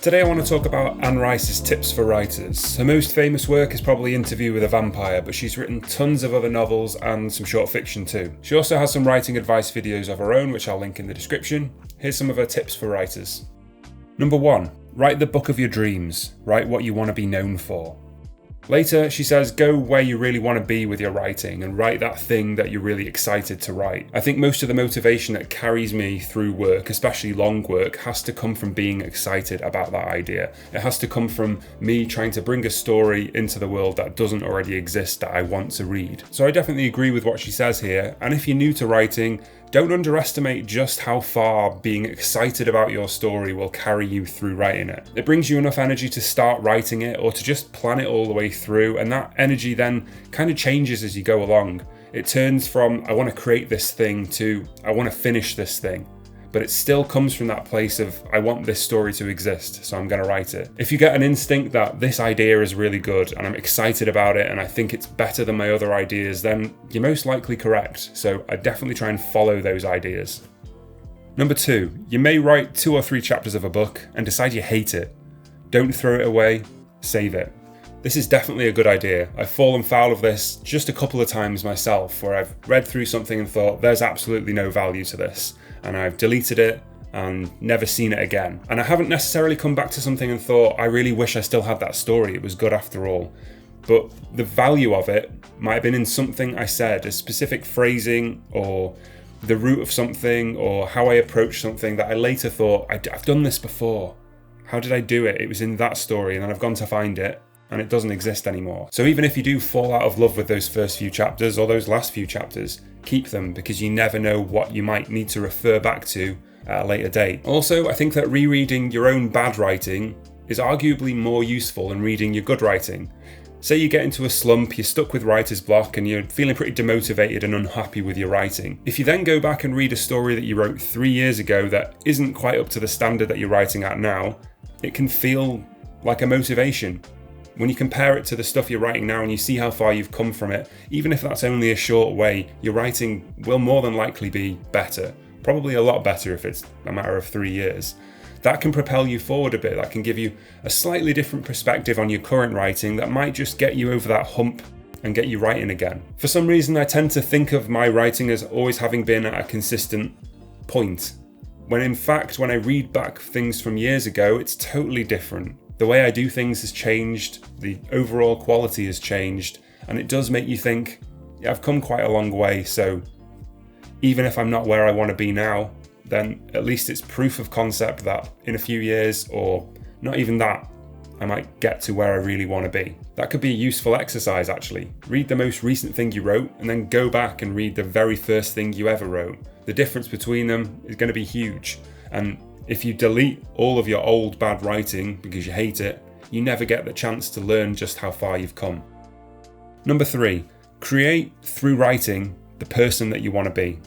Today I want to talk about Anne Rice's tips for writers. Her most famous work is probably Interview with a Vampire, but she's written tons of other novels and some short fiction too. She also has some writing advice videos of her own, which I'll link in the description. Here's some of her tips for writers. Number 1. Write the book of your dreams. Write what you want to be known for. Later, she says, go where you really want to be with your writing and write that thing that you're really excited to write. I think most of the motivation that carries me through work, especially long work, has to come from being excited about that idea. It has to come from me trying to bring a story into the world that doesn't already exist that I want to read. So I definitely agree with what she says here. And if you're new to writing, don't underestimate just how far being excited about your story will carry you through writing it. It brings you enough energy to start writing it or to just plan it all the way through, and that energy then kind of changes as you go along. It turns from I want to create this thing to I want to finish this thing. But it still comes from that place of I want this story to exist, so I'm going to write it. If you get an instinct that this idea is really good and I'm excited about it and I think it's better than my other ideas, then you're most likely correct. So I definitely try and follow those ideas. Number 2, you may write 2 or 3 chapters of a book and decide you hate it. Don't throw it away, save it. This is definitely a good idea. I've fallen foul of this just a couple of times myself, where I've read through something and thought there's absolutely no value to this, and I've deleted it and never seen it again. And I haven't necessarily come back to something and thought I really wish I still had that story, it was good after all. But the value of it might have been in something I said, a specific phrasing or the root of something or how I approached something that I later thought I've done this before. How did I do it? It was in that story, and then I've gone to find it and it doesn't exist anymore. So even if you do fall out of love with those first few chapters or those last few chapters, keep them, because you never know what you might need to refer back to at a later date. Also, I think that rereading your own bad writing is arguably more useful than reading your good writing. Say you get into a slump, you're stuck with writer's block and you're feeling pretty demotivated and unhappy with your writing. If you then go back and read a story that you wrote 3 years ago that isn't quite up to the standard that you're writing at now, it can feel like a motivation. When you compare it to the stuff you're writing now and you see how far you've come from it, even if that's only a short way, your writing will more than likely be better. Probably a lot better if it's a matter of 3 years. That can propel you forward a bit. That can give you a slightly different perspective on your current writing that might just get you over that hump and get you writing again. For some reason, I tend to think of my writing as always having been at a consistent point, when in fact, when I read back things from years ago, it's totally different. The way I do things has changed, the overall quality has changed, and it does make you think, yeah, I've come quite a long way, so even if I'm not where I want to be now, then at least it's proof of concept that in a few years, or not even that, I might get to where I really want to be. That could be a useful exercise actually. Read the most recent thing you wrote and then go back and read the very first thing you ever wrote. The difference between them is going to be huge, and if you delete all of your old bad writing because you hate it, you never get the chance to learn just how far you've come. Number 3, create through writing the person that you want to be.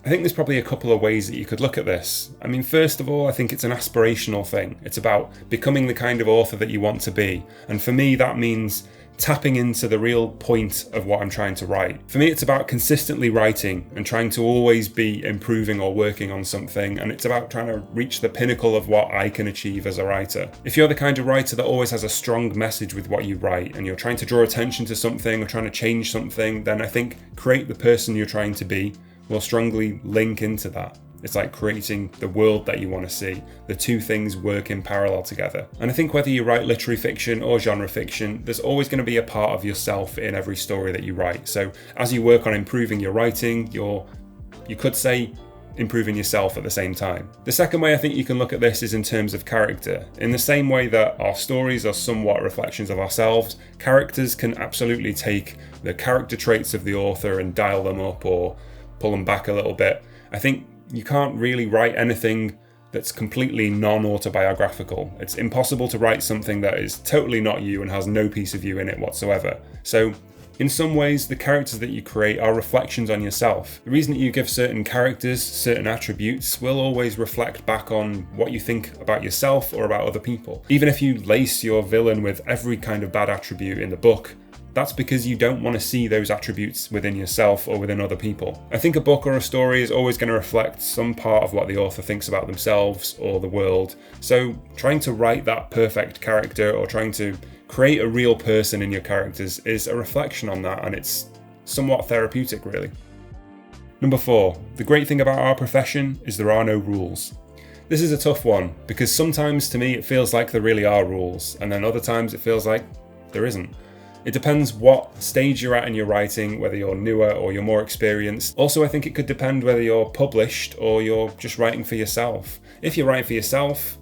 I think there's probably a couple of ways that you could look at this. I mean, first of all, I think it's an aspirational thing. It's about becoming the kind of author that you want to be. And for me, that means tapping into the real point of what I'm trying to write. For me, it's about consistently writing and trying to always be improving or working on something, and it's about trying to reach the pinnacle of what I can achieve as a writer. If you're the kind of writer that always has a strong message with what you write and you're trying to draw attention to something or trying to change something, then I think create the person you're trying to be will strongly link into that. It's like creating the world that you want to see. The two things work in parallel together. And I think whether you write literary fiction or genre fiction, there's always going to be a part of yourself in every story that you write. So as you work on improving your writing, you could say improving yourself at the same time. The second way I think you can look at this is in terms of character. In the same way that our stories are somewhat reflections of ourselves, characters can absolutely take the character traits of the author and dial them up or pull them back a little bit. I think you can't really write anything that's completely non-autobiographical. It's impossible to write something that is totally not you and has no piece of you in it whatsoever. So in some ways, the characters that you create are reflections on yourself. The reason that you give certain characters certain attributes will always reflect back on what you think about yourself or about other people. Even if you lace your villain with every kind of bad attribute in the book, that's because you don't want to see those attributes within yourself or within other people. I think a book or a story is always going to reflect some part of what the author thinks about themselves or the world. So trying to write that perfect character or trying to create a real person in your characters is a reflection on that, and it's somewhat therapeutic, really. Number 4, the great thing about our profession is there are no rules. This is a tough one because sometimes to me it feels like there really are rules, and then other times it feels like there isn't. It depends what stage you're at in your writing, whether you're newer or you're more experienced. Also, I think it could depend whether you're published or you're just writing for yourself. If you're writing for yourself,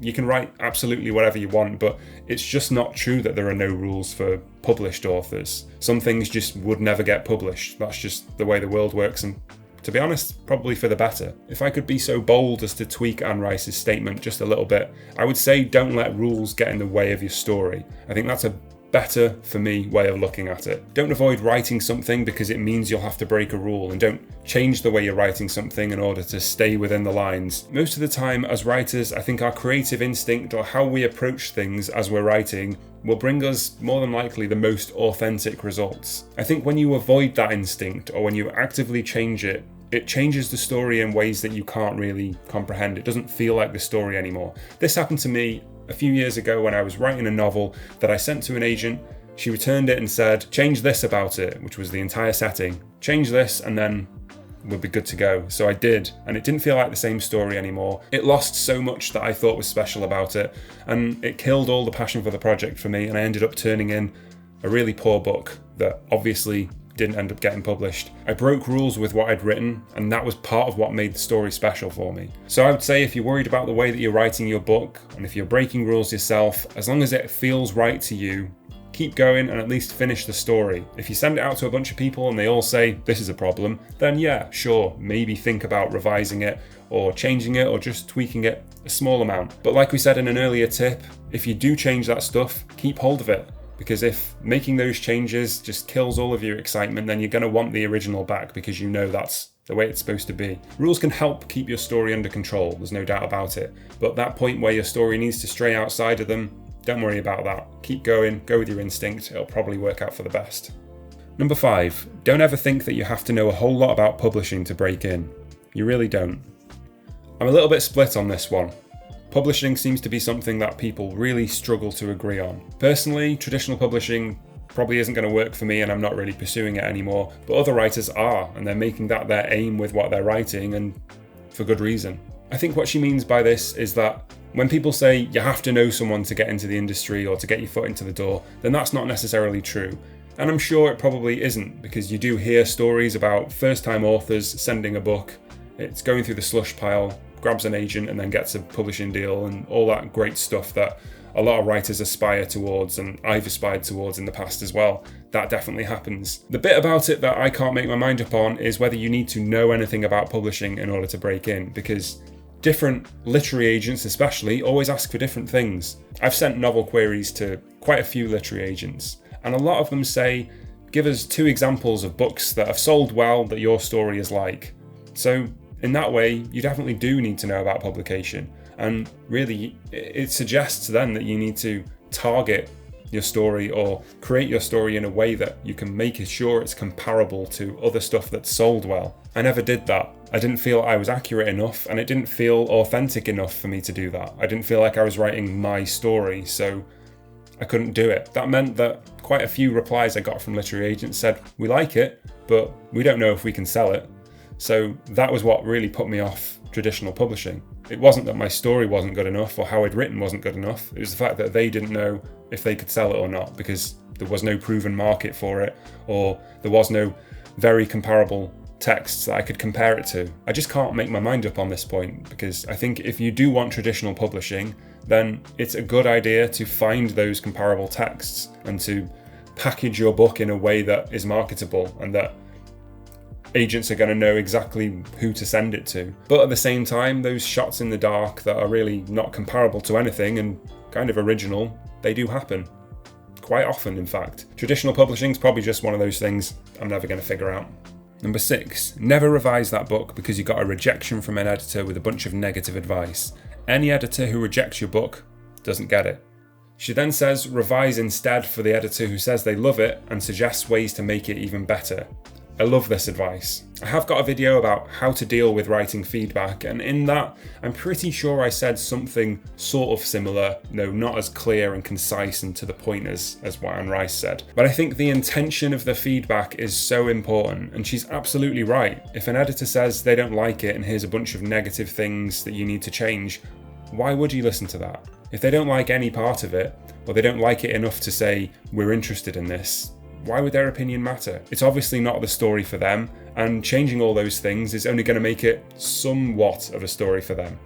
you can write absolutely whatever you want, but it's just not true that there are no rules for published authors. Some things just would never get published. That's just the way the world works, and to be honest, probably for the better. If I could be so bold as to tweak Anne Rice's statement just a little bit, I would say don't let rules get in the way of your story. I think that's a better, for me, way of looking at it. Don't avoid writing something because it means you'll have to break a rule, and don't change the way you're writing something in order to stay within the lines. Most of the time as writers, I think our creative instinct or how we approach things as we're writing will bring us more than likely the most authentic results. I think when you avoid that instinct or when you actively change it, it changes the story in ways that you can't really comprehend. It doesn't feel like the story anymore. This happened to me a few years ago when I was writing a novel that I sent to an agent. She returned it and said, change this about it, which was the entire setting. Change this and then we'll be good to go. So I did, and it didn't feel like the same story anymore. It lost so much that I thought was special about it, and it killed all the passion for the project for me, and I ended up turning in a really poor book that obviously didn't end up getting published. I broke rules with what I'd written, and that was part of what made the story special for me. So I would say if you're worried about the way that you're writing your book, and if you're breaking rules yourself, as long as it feels right to you, keep going and at least finish the story. If you send it out to a bunch of people and they all say this is a problem, then yeah, sure, maybe think about revising it or changing it or just tweaking it a small amount. But like we said in an earlier tip, if you do change that stuff, keep hold of it. Because if making those changes just kills all of your excitement, then you're going to want the original back because you know that's the way it's supposed to be. Rules can help keep your story under control, there's no doubt about it. But that point where your story needs to stray outside of them, don't worry about that. Keep going, go with your instinct, it'll probably work out for the best. Number 5, don't ever think that you have to know a whole lot about publishing to break in. You really don't. I'm a little bit split on this one. Publishing seems to be something that people really struggle to agree on. Personally, traditional publishing probably isn't going to work for me and I'm not really pursuing it anymore, but other writers are, and they're making that their aim with what they're writing, and for good reason. I think what she means by this is that when people say you have to know someone to get into the industry or to get your foot into the door, then that's not necessarily true. And I'm sure it probably isn't, because you do hear stories about first-time authors sending a book, it's going through the slush pile, grabs an agent and then gets a publishing deal and all that great stuff that a lot of writers aspire towards, and I've aspired towards in the past as well. That definitely happens. The bit about it that I can't make my mind up on is whether you need to know anything about publishing in order to break in, because different literary agents especially always ask for different things. I've sent novel queries to quite a few literary agents, and a lot of them say, give us 2 examples of books that have sold well that your story is like. So in that way, you definitely do need to know about publication. And really, it suggests then that you need to target your story or create your story in a way that you can make sure it's comparable to other stuff that's sold well. I never did that. I didn't feel I was accurate enough, and it didn't feel authentic enough for me to do that. I didn't feel like I was writing my story, so I couldn't do it. That meant that quite a few replies I got from literary agents said, we like it, but we don't know if we can sell it. So that was what really put me off traditional publishing. It wasn't that my story wasn't good enough or how I'd written wasn't good enough. It was the fact that they didn't know if they could sell it or not, because there was no proven market for it, or there was no very comparable texts that I could compare it to. I just can't make my mind up on this point, because I think if you do want traditional publishing, then it's a good idea to find those comparable texts and to package your book in a way that is marketable and that agents are going to know exactly who to send it to. But at the same time, those shots in the dark that are really not comparable to anything and kind of original, they do happen. Quite often, in fact. Traditional publishing is probably just one of those things I'm never going to figure out. Number 6, never revise that book because you got a rejection from an editor with a bunch of negative advice. Any editor who rejects your book doesn't get it. She then says revise instead for the editor who says they love it and suggests ways to make it even better. I love this advice. I have got a video about how to deal with writing feedback, and in that I'm pretty sure I said something sort of similar, no, not as clear and concise and to the point as what Anne Rice said. But I think the intention of the feedback is so important, and she's absolutely right. If an editor says they don't like it and here's a bunch of negative things that you need to change, why would you listen to that? If they don't like any part of it, or they don't like it enough to say, we're interested in this, why would their opinion matter? It's obviously not the story for them, and changing all those things is only going to make it somewhat of a story for them.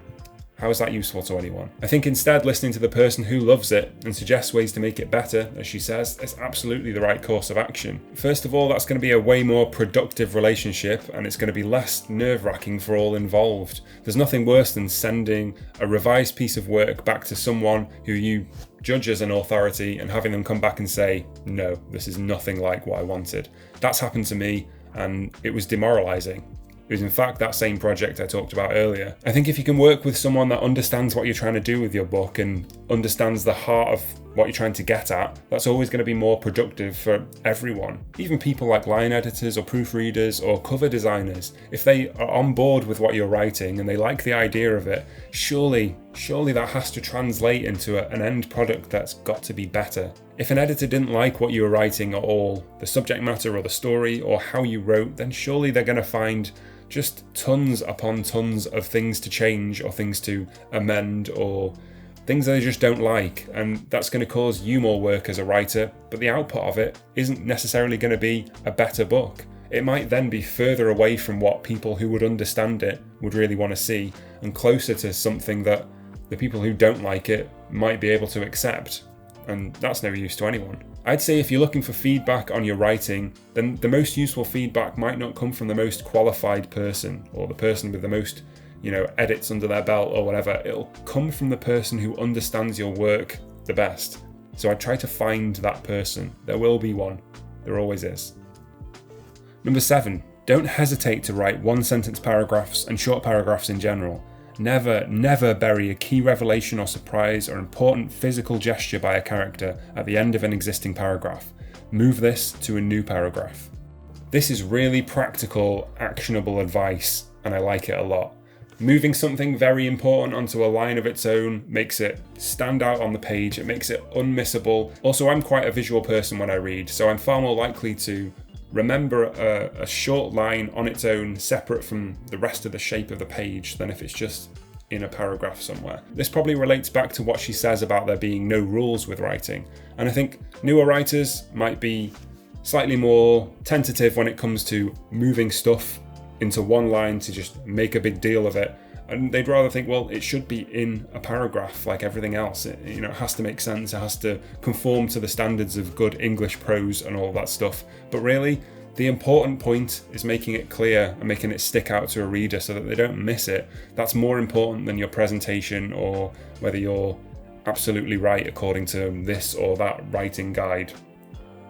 How is that useful to anyone? I think instead listening to the person who loves it and suggests ways to make it better, as she says, is absolutely the right course of action. First of all, that's going to be a way more productive relationship, and it's going to be less nerve-wracking for all involved. There's nothing worse than sending a revised piece of work back to someone who you judge as an authority and having them come back and say, no, this is nothing like what I wanted. That's happened to me, and it was demoralising. It was in fact that same project I talked about earlier. I think if you can work with someone that understands what you're trying to do with your book and understands the heart of what you're trying to get at, that's always going to be more productive for everyone. Even people like line editors or proofreaders or cover designers, if they are on board with what you're writing and they like the idea of it, surely that has to translate into an end product that's got to be better. If an editor didn't like what you were writing at all, the subject matter or the story or how you wrote, then surely they're going to find just tons upon tons of things to change or things to amend or things that they just don't like, and that's going to cause you more work as a writer, but the output of it isn't necessarily going to be a better book. It might then be further away from what people who would understand it would really want to see, and closer to something that the people who don't like it might be able to accept, and that's no use to anyone. I'd say if you're looking for feedback on your writing, then the most useful feedback might not come from the most qualified person or the person with the most, edits under their belt or whatever. It'll come from the person who understands your work the best. So I'd try to find that person. There will be one. There always is. Number 7, don't hesitate to write one-sentence paragraphs and short paragraphs in general. Never bury a key revelation or surprise or important physical gesture by a character at the end of an existing paragraph. Move this to a new paragraph. This is really practical, actionable advice, and I like it a lot. Moving something very important onto a line of its own makes it stand out on the page, it makes it unmissable. Also, I'm quite a visual person when I read, so I'm far more likely to remember a short line on its own, separate from the rest of the shape of the page, than if it's just in a paragraph somewhere. This probably relates back to what she says about there being no rules with writing, and I think newer writers might be slightly more tentative when it comes to moving stuff into one line to just make a big deal of it, and they'd rather think, well, it should be in a paragraph like everything else. It has to make sense, it has to conform to the standards of good English prose and all that stuff. But really, the important point is making it clear and making it stick out to a reader so that they don't miss it. That's more important than your presentation or whether you're absolutely right according to this or that writing guide.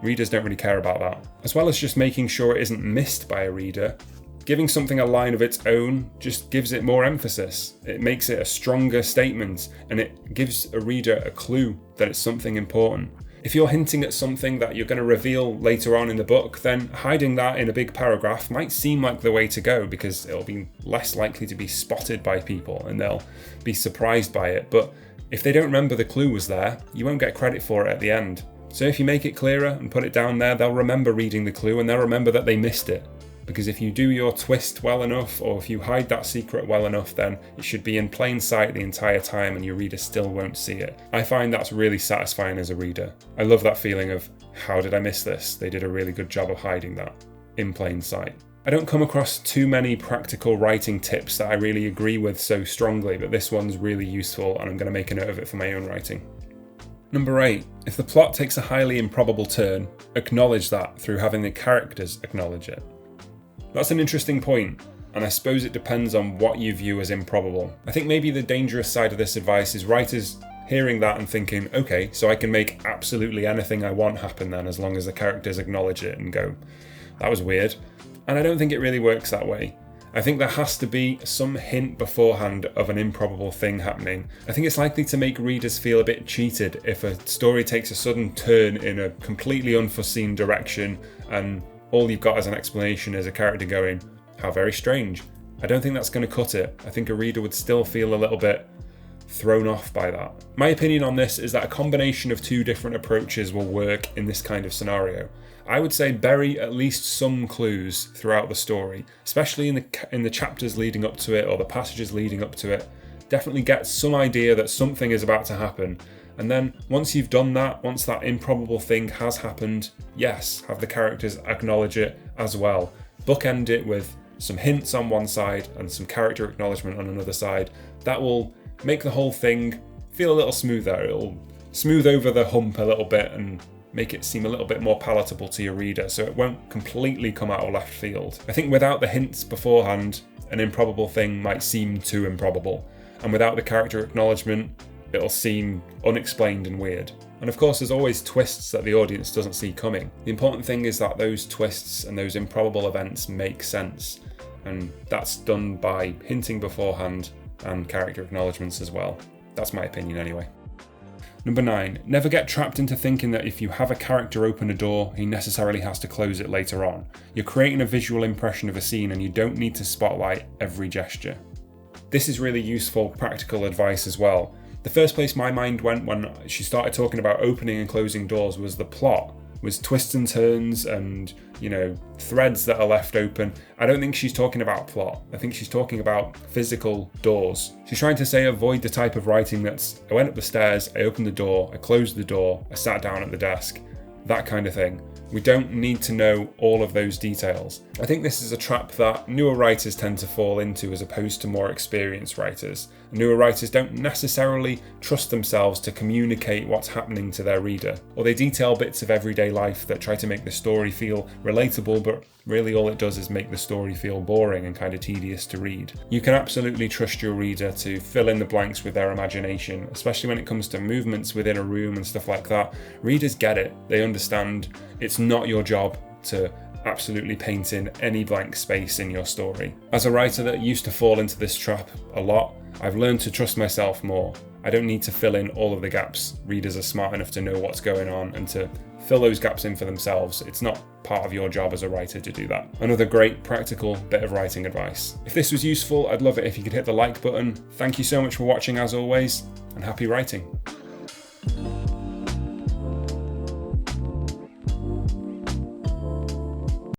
Readers don't really care about that. As well as just making sure it isn't missed by a reader, giving something a line of its own just gives it more emphasis. It makes it a stronger statement, and it gives a reader a clue that it's something important. If you're hinting at something that you're going to reveal later on in the book, then hiding that in a big paragraph might seem like the way to go, because it'll be less likely to be spotted by people and they'll be surprised by it. But if they don't remember the clue was there, you won't get credit for it at the end. So if you make it clearer and put it down there, they'll remember reading the clue and they'll remember that they missed it. Because if you do your twist well enough, or if you hide that secret well enough, then it should be in plain sight the entire time and your reader still won't see it. I find that's really satisfying as a reader. I love that feeling of, how did I miss this? They did a really good job of hiding that in plain sight. I don't come across too many practical writing tips that I really agree with so strongly, but this one's really useful and I'm going to make a note of it for my own writing. Number 8, if the plot takes a highly improbable turn, acknowledge that through having the characters acknowledge it. That's an interesting point, and I suppose it depends on what you view as improbable. I think maybe the dangerous side of this advice is writers hearing that and thinking, okay, so I can make absolutely anything I want happen then, as long as the characters acknowledge it and go, that was weird. And I don't think it really works that way. I think there has to be some hint beforehand of an improbable thing happening. I think it's likely to make readers feel a bit cheated if a story takes a sudden turn in a completely unforeseen direction and all you've got as an explanation is a character going, "How very strange." I don't think that's going to cut it. I think a reader would still feel a little bit thrown off by that. My opinion on this is that a combination of two different approaches will work in this kind of scenario. I would say bury at least some clues throughout the story, especially in the chapters leading up to it or the passages leading up to it. Definitely get some idea that something is about to happen. And then once you've done that, once that improbable thing has happened, yes, have the characters acknowledge it as well. Bookend it with some hints on one side and some character acknowledgement on another side. That will make the whole thing feel a little smoother. It'll smooth over the hump a little bit and make it seem a little bit more palatable to your reader, so it won't completely come out of left field. I think without the hints beforehand, an improbable thing might seem too improbable, and without the character acknowledgement, it'll seem unexplained and weird. And of course, there's always twists that the audience doesn't see coming. The important thing is that those twists and those improbable events make sense, and that's done by hinting beforehand and character acknowledgements as well. That's my opinion anyway. Number 9, never get trapped into thinking that if you have a character open a door, he necessarily has to close it later on. You're creating a visual impression of a scene and you don't need to spotlight every gesture. This is really useful practical advice as well. The first place my mind went when she started talking about opening and closing doors was the plot, was twists and turns and, threads that are left open. I don't think she's talking about plot. I think she's talking about physical doors. She's trying to say avoid the type of writing that's, I went up the stairs, I opened the door, I closed the door, I sat down at the desk, that kind of thing. We don't need to know all of those details. I think this is a trap that newer writers tend to fall into as opposed to more experienced writers. Newer writers don't necessarily trust themselves to communicate what's happening to their reader, or they detail bits of everyday life that try to make the story feel relatable, but really all it does is make the story feel boring and kind of tedious to read. You can absolutely trust your reader to fill in the blanks with their imagination, especially when it comes to movements within a room and stuff like that. Readers get it. They understand it's not your job to absolutely paint in any blank space in your story. As a writer that used to fall into this trap a lot, I've learned to trust myself more. I don't need to fill in all of the gaps. Readers are smart enough to know what's going on and to fill those gaps in for themselves. It's not part of your job as a writer to do that. Another great practical bit of writing advice. If this was useful, I'd love it if you could hit the like button. Thank you so much for watching as always, and happy writing.